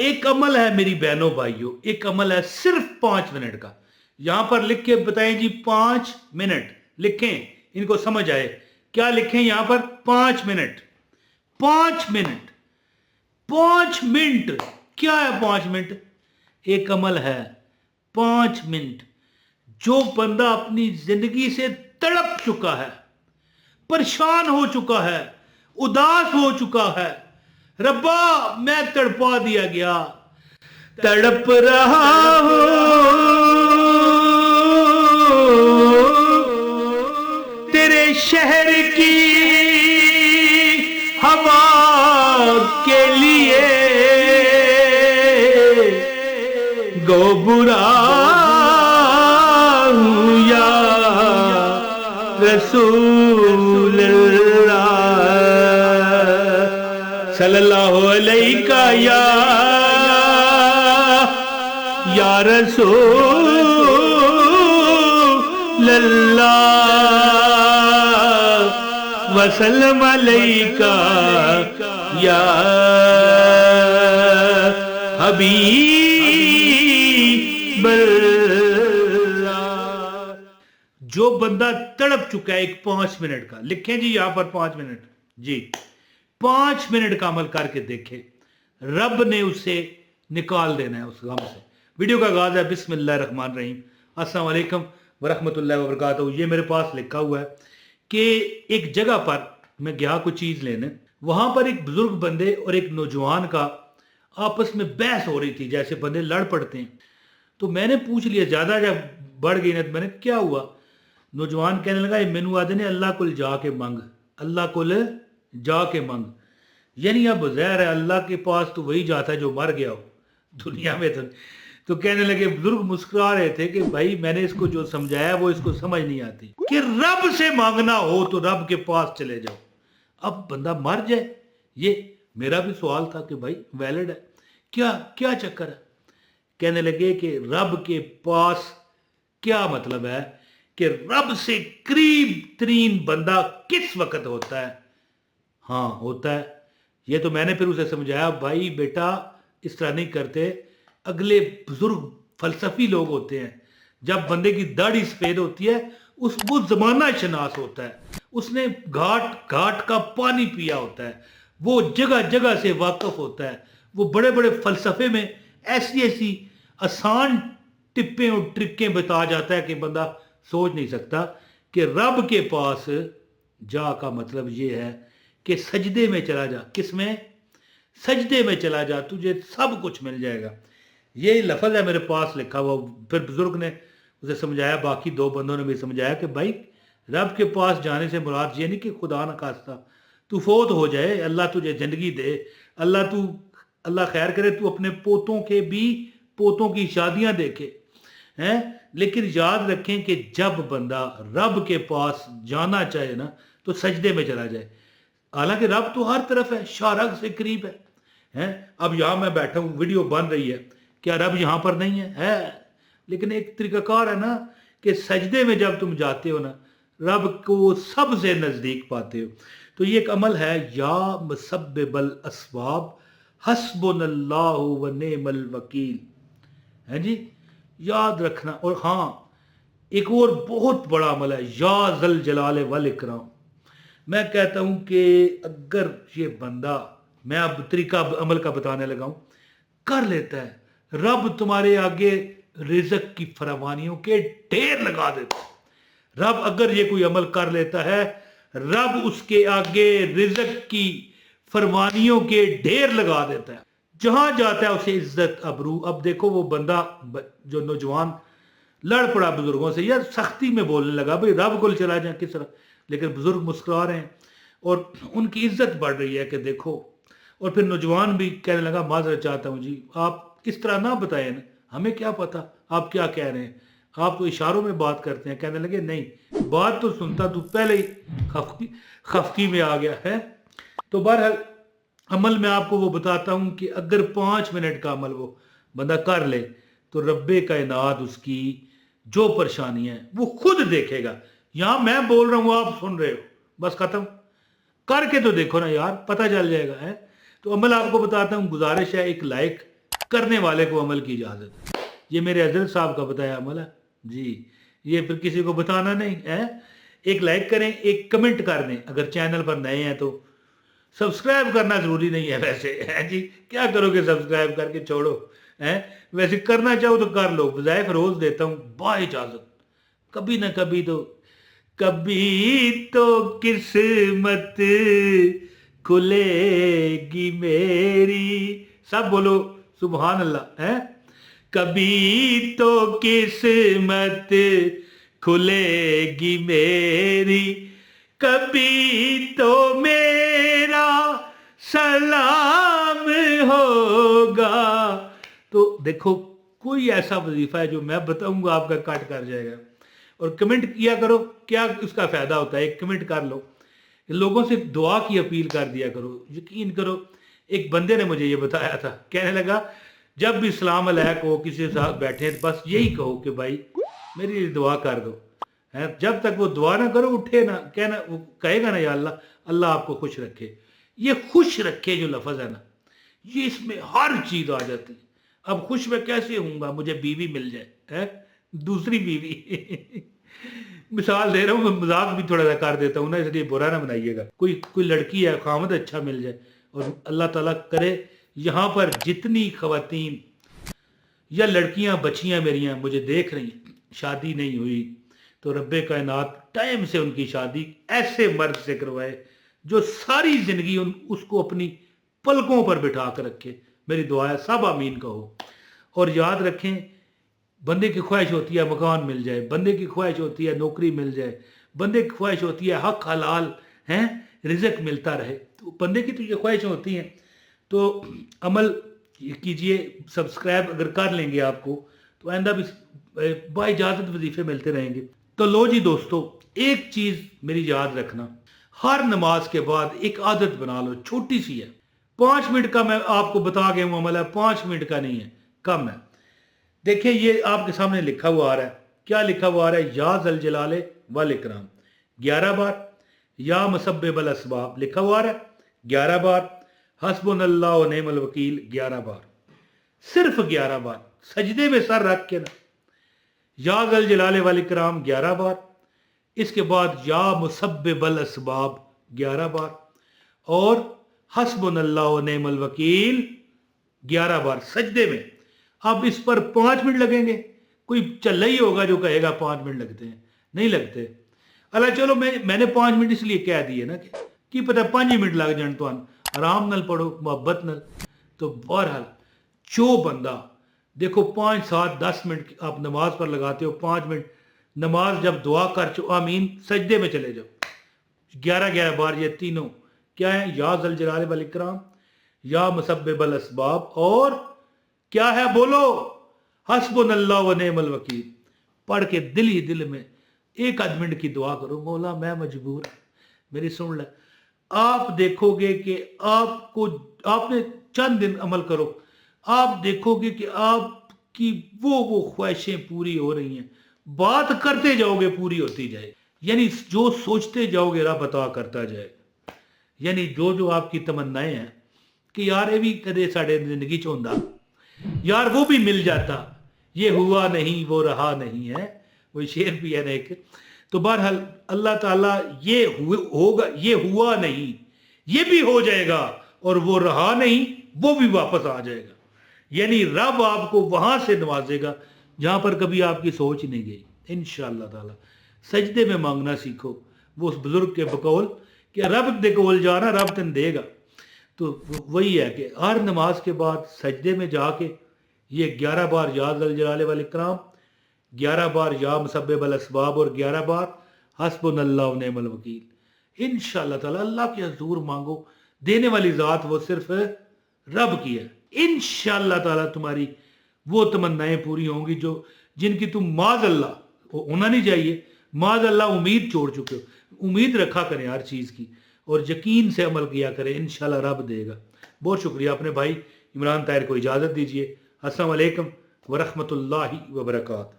ایک عمل ہے میری بہنوں بھائیوں، ایک عمل ہے صرف 5 منٹ کا. یہاں پر لکھ کے بتائیں جی 5 منٹ لکھیں، ان کو سمجھ آئے. کیا لکھیں یہاں پر؟ 5 منٹ. 5 منٹ 5 منٹ کیا ہے 5 منٹ؟ ایک عمل ہے 5 منٹ. جو بندہ اپنی زندگی سے تڑپ چکا ہے، پریشان ہو چکا ہے، اداس ہو چکا ہے، ربا میں تڑپا دیا گیا، تڑپ رہا ہوں تیرے شہر کی ہوا کے لیے، گو برا ہوں یا رسول اللہ صلی اللہ علیہ یا رسول اللہ وسلم علیکہ یا حبیب اللہ. جو بندہ تڑپ چکا ہے ایک 5 منٹ کا، لکھیں جی یہاں پر 5 منٹ، جی 5 منٹ کا عمل کر کے دیکھیں، رب نے اسے نکال دینا ہے اس غم سے. ویڈیو کا آغاز ہے بسم اللہ الرحمن الرحیم. السلام علیکم ورحمۃ اللہ وبرکاتہ. یہ میرے پاس لکھا ہوا ہے کہ ایک جگہ پر میں گیا کوئی چیز لینے، وہاں پر ایک بزرگ بندے اور ایک نوجوان کا آپس میں بحث ہو رہی تھی، جیسے بندے لڑ پڑتے ہیں. تو میں نے پوچھ لیا، زیادہ جب بڑھ گئی نا، تو میں نے کیا ہوا؟ نوجوان کہنے لگا یہ مینو آدھے نے اللہ کو جا کے منگ، اللہ کو جا کے منگ. یعنی اب ظاہر ہے اللہ کے پاس تو وہی جاتا ہے جو مر گیا ہو دنیا میں. تو کہنے لگے، بزرگ مسکرا رہے تھے کہ بھائی میں نے اس کو جو سمجھایا وہ اس کو سمجھ نہیں آتی کہ رب سے مانگنا ہو تو رب کے پاس چلے جاؤ. اب بندہ مر جائے، یہ میرا بھی سوال تھا کہ بھائی ویلڈ ہے، کیا چکر ہے؟ کہنے لگے کہ رب کے پاس کیا مطلب ہے کہ رب سے قریب ترین بندہ کس وقت ہوتا ہے؟ ہاں ہوتا ہے. یہ تو میں نے پھر اسے سمجھایا، بھائی بیٹا اس طرح نہیں کرتے. اگلے بزرگ فلسفی لوگ ہوتے ہیں، جب بندے کی داڑھی سفید ہوتی ہے وہ زمانہ شناس ہوتا ہے، اس نے گھاٹ کا پانی پیا ہوتا ہے، وہ جگہ جگہ سے واقف ہوتا ہے، وہ بڑے بڑے فلسفے میں ایسی آسان ٹپیں اور ٹرکیں بتا جاتا ہے کہ بندہ سوچ نہیں سکتا. کہ رب کے پاس جا کا مطلب یہ ہے کہ سجدے میں چلا جا. کس میں؟ سجدے میں چلا جا، تجھے سب کچھ مل جائے گا. یہ لفظ ہے میرے پاس لکھا ہوا. پھر بزرگ نے اسے سمجھایا، باقی دو بندوں نے بھی سمجھایا کہ بھائی رب کے پاس جانے سے مراد یہ نہیں کہ خدا نہ خواستہ تو فوت ہو جائے، اللہ تجھے زندگی دے، اللہ خیر کرے، تو اپنے پوتوں کی شادیاں دیکھے ہیں. لیکن یاد رکھیں کہ جب بندہ رب کے پاس جانا چاہے نا تو سجدے میں چلا جائے. حالانکہ رب تو ہر طرف ہے، شارگ سے قریب ہے. اب یہاں میں بیٹھا ہوں، ویڈیو بن رہی ہے، کیا رب یہاں پر نہیں ہے؟ لیکن ایک طریقہ کار ہے نا کہ سجدے میں جب تم جاتے ہو نا، رب کو سب سے نزدیک پاتے ہو. تو یہ ایک عمل ہے، یا مسبب الاسباب حسبنا اللہ و نعم الوکیل، ہے جی یاد رکھنا. اور ہاں ایک اور بہت بڑا عمل ہے، یا ذل جلال والاکرام. میں کہتا ہوں کہ اگر یہ بندہ، میں اب طریقہ عمل کا بتانے لگا ہوں، کر لیتا ہے، رب تمہارے آگے رزق کی فراوانیوں کے ڈھیر لگا دیتا ہے. رب اگر یہ کوئی عمل کر لیتا ہے، رب اس کے آگے رزق کی فراوانیوں کے ڈھیر لگا دیتا ہے. جہاں جاتا ہے اسے عزت ابرو. اب دیکھو وہ بندہ جو نوجوان لڑ پڑا بزرگوں سے، یار سختی میں بولنے لگا بھئی رب کو چلا جائیں کس طرح، لیکن بزرگ مسکرا رہے ہیں اور ان کی عزت بڑھ رہی ہے کہ دیکھو. اور پھر نوجوان بھی کہنے لگا معذرت چاہتا ہوں جی، آپ اس طرح نہ بتائیں نا، ہمیں کیا پتا آپ کیا کہہ رہے ہیں، آپ تو اشاروں میں بات کرتے ہیں. کہنے لگے نہیں، بات تو سنتا، تو پہلے ہی خفکی میں آ گیا ہے. تو بہرحال عمل میں آپ کو وہ بتاتا ہوں کہ اگر 5 منٹ کا عمل وہ بندہ کر لے تو رب کائنات اس کی جو پریشانی ہے وہ خود دیکھے گا. یہاں میں بول رہا ہوں، آپ سن رہے ہو، بس ختم. کر کے تو دیکھو نا یار، پتہ چل جائے گا. تو عمل آپ کو بتاتا ہوں، گزارش ہے ایک لائک करने वाले को अमल की इजाज़त। ये मेरे हजरत साहब का बताया अमल है जी, ये फिर किसी को बताना नहीं है। एक लाइक करें, एक कमेंट कर दें, अगर चैनल पर नए हैं तो सब्सक्राइब करना ज़रूरी नहीं है वैसे, है जी, क्या करोगे सब्सक्राइब करके छोड़ो, है वैसे करना चाहो तो कर लो, बजाय रोज़ देता हूँ बा इजाज़त। कभी ना कभी तो किस्मत खुलेगी मेरी, सब बोलो सुभान अल्लाह, है कभी तो किस्मत खुलेगी मेरी, कभी तो मेरा सलाम होगा। तो देखो कोई ऐसा वजीफा है जो मैं बताऊंगा आपका कट कर जाएगा। और कमेंट किया करो, क्या उसका फायदा होता है, एक कमेंट कर लो, लोगों से दुआ की अपील कर दिया करो। यकीन करो एक बंदे ने मुझे ये बताया था, कहने लगा जब भी सलाम अलैक हो किसी के साथ बैठे तो बस यही कहो कि भाई मेरी लिए दुआ कर दो, है जब तक वो दुआ ना करो उठे ना, कहना वो कहेगा ना या अल्लाह, अल्लाह आपको खुश रखे। ये खुश रखे जो लफ्ज़ है ना, ये इसमें हर चीज़ आ जाती है। अब खुश मैं कैसे हूँगा, मुझे बीवी मिल जाए, है दूसरी बीवी मिसाल दे रहा हूँ, मैं मजाक भी थोड़ा सा कर देता हूँ ना, इसलिए बुरा ना बनाइएगा। कोई लड़की है, खामद अच्छा मिल जाए, और अल्लाह ताला करे यहाँ पर जितनी ख़वातीन या लड़कियाँ बच्चियाँ मेरियाँ मुझे देख रही हैं, शादी नहीं हुई, तो रब्बे कायनात टाइम से उनकी शादी ऐसे मर्द से करवाए जो सारी ज़िंदगी उसको अपनी पलकों पर बिठा कर रखे। मेरी दुआ है, सब आमीन कहो। और याद रखें, बंदे की ख्वाहिश होती है मकान मिल जाए, बंदे की ख्वाहिश होती है नौकरी मिल जाए, बंदे की ख्वाहिश होती है हक हलाल हैं रिज़्क मिलता रहे, तो बंदे की तो ये ख्वाहिशें होती हैं। तो अमल कीजिए, सब्सक्राइब अगर कर लेंगे आपको तो आइंदा भी बाइजाज़त वजीफे मिलते रहेंगे। तो लो जी दोस्तों, एक चीज़ मेरी याद रखना, हर नमाज के बाद एक आदत बना लो, छोटी सी है, 5 मिनट का मैं आपको बता गया हूँ अमल है, 5 मिनट का नहीं है, कम है। देखिए ये आपके सामने लिखा हुआ आ रहा है, क्या लिखा हुआ आ रहा है, या ज़ल जलाले वल इकराम 11 बार, या मुसब्बिबल असबाब लिखा हुआ आ रहा है 11 बार, हस्बुनल्लाह व निअमल वकील 11 बार, सिर्फ 11 बार सजदे में सर रख के ना, या ज़ल जलाले वल इकराम 11 बार, इसके बाद या मुसब्बिबल असबाब 11 बार, और हस्बुनल्लाह व निअमल वकील 11 बार सजदे में। अब इस पर 5 मिनट लगेंगे, कोई चल ही होगा जो कहेगा 5 मिनट लगते हैं, नहीं लगते। अल्लाह चलो मैंने 5 मिनट इसलिए कह दिए ना कि पता 5 मिनट लग जाए, तो आराम नाल पढ़ो, मोहब्बत नाल। तो बहरहाल जो बंदा देखो 5, 7, 10 मिनट आप नमाज पर लगाते हो, 5 मिनट नमाज जब दुआ कर चो आमीन, सजदे में चले जाओ 11 बार। ये तीनों क्या है, या ज़ल जलाल वल इकराम, या मुसब्बिबल असबाब, और क्या है बोलो, हस्बुनल्लाह व निअमल वकील। पढ़ के दिल ही दिल में एक आध मिनट की दुआ करो, मौला मैं मजबूर, मेरी सुन ले। आप देखोगे कि आपने चंद दिन अमल करो, आप देखोगे कि आपकी वो ख्वाहिशें पूरी हो रही हैं, बात करते जाओगे पूरी होती जाए, यानी जो सोचते जाओगे रब अता करता जाए। यानी जो आपकी तमन्नाएं हैं कि यार ये भी कदे साढ़े जिंदगी च होंदा, यार वो भी मिल जाता, ये हुआ नहीं वो रहा नहीं, है वो शेर भी है ना एक। तो बहरहाल अल्लाह ताला ये होगा, ये हुआ नहीं ये भी हो जाएगा, और वो रहा नहीं वो भी वापस आ जाएगा। यानी रब आपको वहां से नवाजेगा जहां पर कभी आपकी सोच नहीं गई इंशाअल्लाह ताला। सजदे में मांगना सीखो, वो उस बुजुर्ग के बकौल कि रब दे कोल जाना रब तेन देगा। तो वही है कि हर नमाज के बाद सजदे में जाके ये 11 बार या ज़ल जलाले वल इकराम, 11 बार या मुसब्बिबल असबाब, और 11 बार हस्बुनल्लाह व निअमल वकील। इंशाअल्लाह ताला अल्लाह के हजूर मांगो, देने वाली ज़ात वो सिर्फ रब की है। इंशाअल्लाह ताला तुम्हारी वो तमन्नाएं पूरी होंगी जो जिनकी तुम माज़ अल्लाह होना नहीं चाहिए, माज़ अल्लाह उम्मीद छोड़ चुके हो। उम्मीद रखा करें हर चीज़ की, और यकीन से अमल किया करें, इंशाअल्लाह रब देगा। बहुत शुक्रिया। अपने भाई इमरान ताहिर को इजाज़त दीजिए। अस्सलाम वालेकुम व रहमतुल्लाहि व बरकातहू।